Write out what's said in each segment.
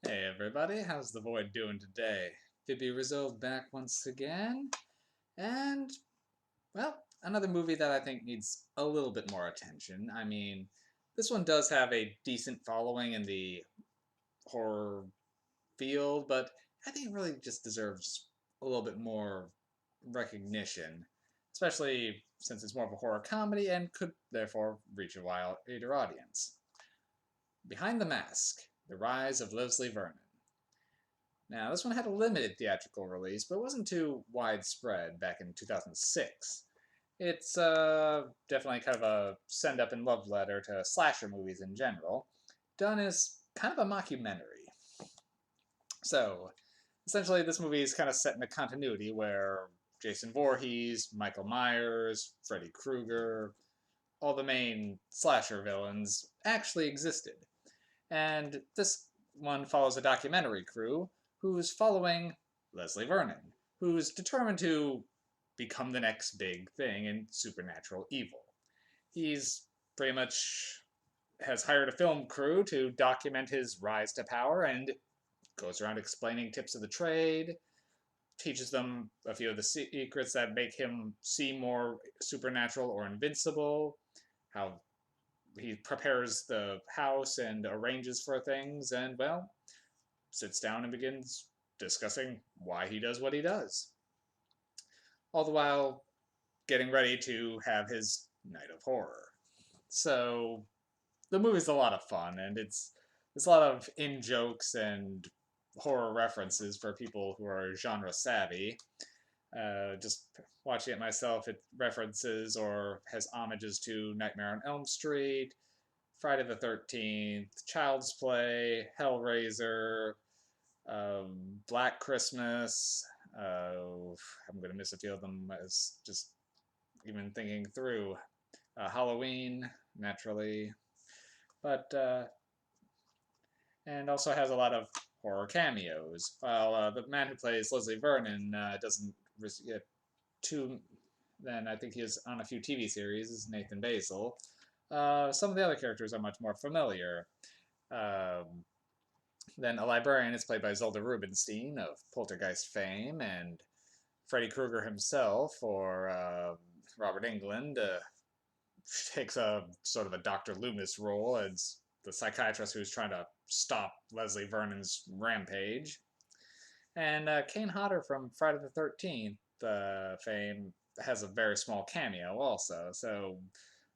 Hey everybody, how's the Void doing today? Phoebe Rizzo back once again, and, well, another movie that I think needs a little bit more attention. I mean, this one does have a decent following in the horror field, but I think it really just deserves a little bit more recognition, especially since it's more of a horror comedy and could therefore reach a wider audience. Behind the Mask, The Rise of Leslie Vernon. Now, this one had a limited theatrical release, but wasn't too widespread back in 2006. It's definitely kind of a send up and love letter to slasher movies in general, done as kind of a mockumentary. So, essentially, this movie is kind of set in a continuity where Jason Voorhees, Michael Myers, Freddy Krueger, all the main slasher villains actually existed. And this one follows a documentary crew who's following Leslie Vernon, who's determined to become the next big thing in supernatural evil. He's pretty much has hired a film crew to document his rise to power and goes around explaining tips of the trade, teaches them a few of the secrets that make him seem more supernatural or invincible, how he prepares the house and arranges for things, and, well, sits down and begins discussing why he does what he does. All the while getting ready to have his night of horror. So the movie's a lot of fun, and it's a lot of in jokes and horror references for people who are genre savvy. Just watching it myself, it references or has homages to Nightmare on Elm Street, Friday the 13th, Child's Play, Hellraiser, Black Christmas. I'm going to miss a few of them as just even thinking through. Halloween, naturally. But, and also has a lot of horror cameos. While the man who plays Leslie Vernon doesn't get too, then I think he is on a few TV series, is Nathan Basil. Some of the other characters are much more familiar. Um, then a librarian is played by Zelda Rubinstein of Poltergeist fame, and Freddy Krueger himself, or Robert Englund, takes a sort of a Dr. Loomis role as the psychiatrist who's trying to stop Leslie Vernon's rampage. And Kane Hodder from Friday the 13th fame has a very small cameo also. So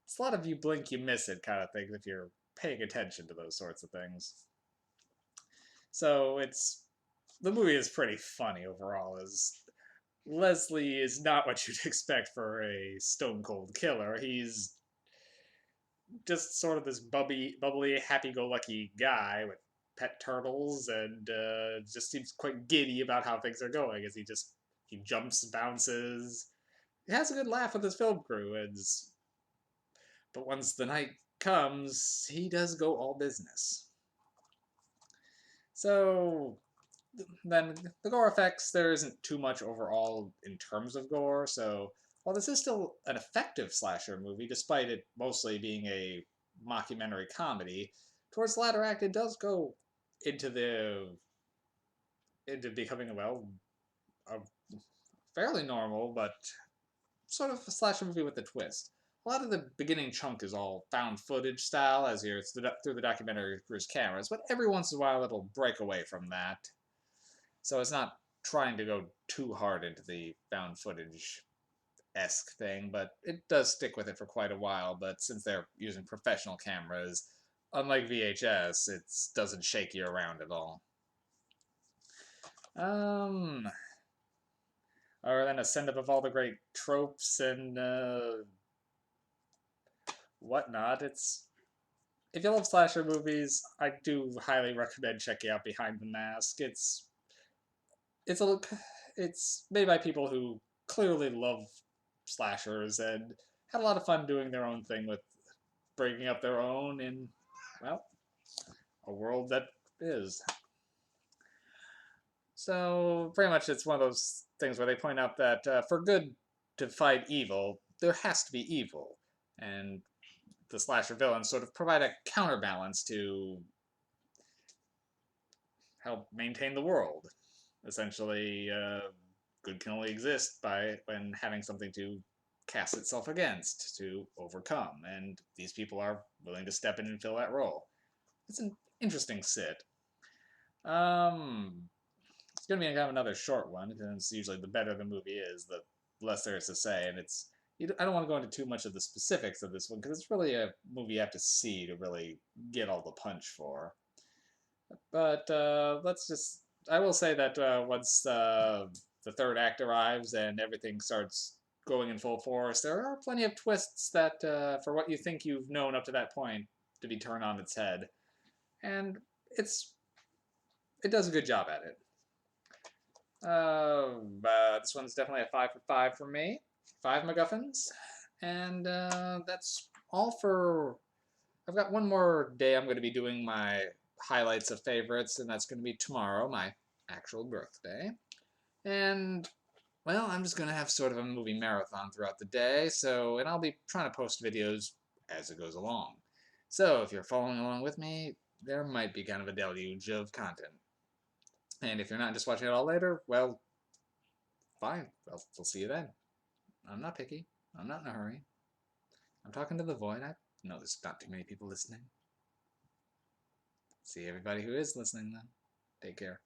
it's a lot of you blink, you miss it kind of things if you're paying attention to those sorts of things. So it's the movie is pretty funny overall. As Leslie is not what you'd expect for a stone cold killer. He's just sort of this bubbly, happy-go-lucky guy with pet turtles, and just seems quite giddy about how things are going as he jumps, bounces. He has a good laugh with his film crew, and but once the night comes, he does go all business. So then the gore effects, there isn't too much overall in terms of gore, so while this is still an effective slasher movie, despite it mostly being a mockumentary comedy, towards the latter act it does go into the into becoming, well, a fairly normal but sort of a slasher movie with a twist. A lot of the beginning chunk is all found footage style, as you're through the documentary crew's cameras, but every once in a while it'll break away from that. So it's not trying to go too hard into the found footage esque thing, but it does stick with it for quite a while. But since they're using professional cameras, unlike VHS, it doesn't shake you around at all. Um, or then a send up of all the great tropes and whatnot. It's if you love slasher movies, I do highly recommend checking out Behind the Mask. It's a it's made by people who clearly love slashers and had a lot of fun doing their own thing with breaking up their own in, well, a world that is. So pretty much it's one of those things where they point out that for good to fight evil, there has to be evil, and the slasher villains sort of provide a counterbalance to help maintain the world. Essentially, good can only exist by when having something to cast itself against, to overcome, and these people are willing to step in and fill that role. It's an interesting sit. Um, it's gonna be kind of another short one, because usually the better the movie is, the less there is to say, and I don't want to go into too much of the specifics of this one because it's really a movie you have to see to really get all the punch for. But I will say that once the third act arrives and everything starts going in full force, there are plenty of twists that, for what you think you've known up to that point, to be turned on its head. And it's it does a good job at it. This one's definitely a 5 for 5 for me. 5 MacGuffins. And that's all for. I've got one more day I'm going to be doing my highlights of favorites, and that's going to be tomorrow, my actual birthday. And, well, I'm just going to have sort of a movie marathon throughout the day, and I'll be trying to post videos as it goes along. So if you're following along with me, there might be kind of a deluge of content. And if you're not just watching it all later, well, fine. We'll see you then. I'm not picky. I'm not in a hurry. I'm talking to the void. I know there's not too many people listening. See everybody who is listening, then. Take care.